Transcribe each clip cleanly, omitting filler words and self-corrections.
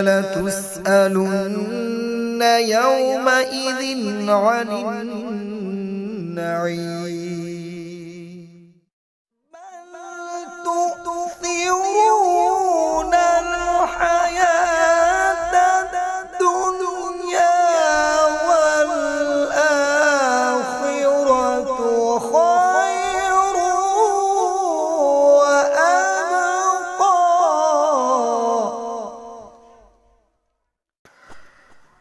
لتسألن يومئذ عن النعيم بل تؤثرون الحياة الدنيا والآخرة خير وأبقى.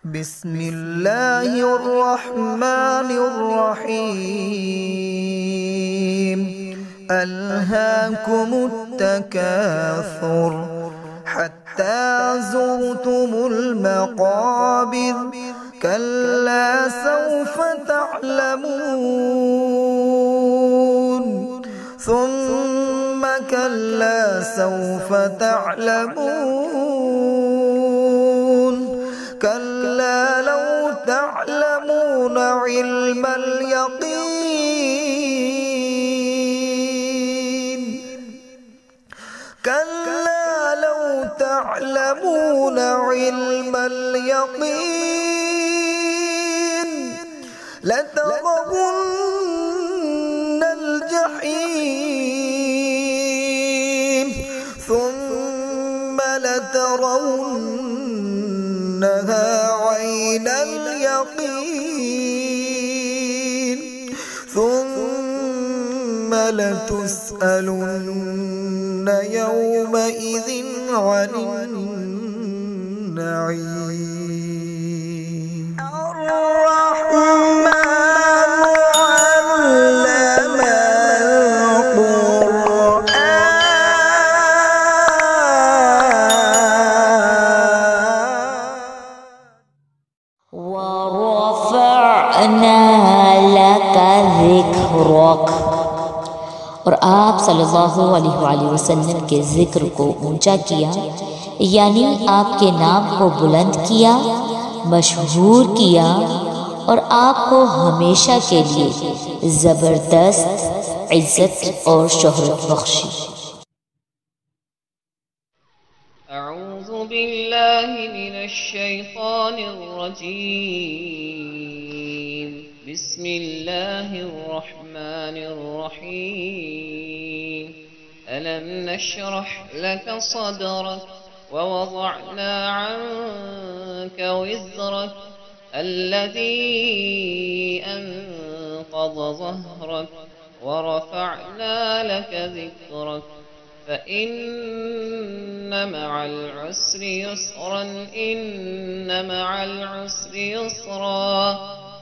بسم الله الرحمن الرحيم. ألهاكم التكاثر حتى زرتم المقابر كلا سوف تعلمون ثم كلا سوف تعلمون كلا لو تعلمون علم اليقين كلا لو تعلمون علم اليقين لترون الجحيم ثم لترونها عين اليقين ثم لتسألن يومئذ عن النعيم. الرحمن علم ورفعنا لك ذكرك और आप सल्लल्लाहु अलैहि वसल्लम के ज़िक्र को ऊंचा किया, यानी आपके नाम को बुलंद किया, मशहूर किया और आपको हमेशा के लिए ज़बरदस्त इज़्ज़त और शोहरत बख्शी। अऊज़ु बिल्लाहि मिनश शैतानिर रजीम। बिस्मिल्लाहिर रहमानिर रहीम। अलम नशरह लक सदरक ववضعنا عنك وزرك الذي أنقض ظهرك ورفعنا لك ذكرك فإن مع العسر يسرا إن مع العسر يسرا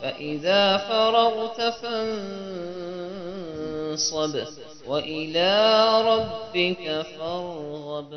فإذا فرغت فانصب وإلى ربك فارغب.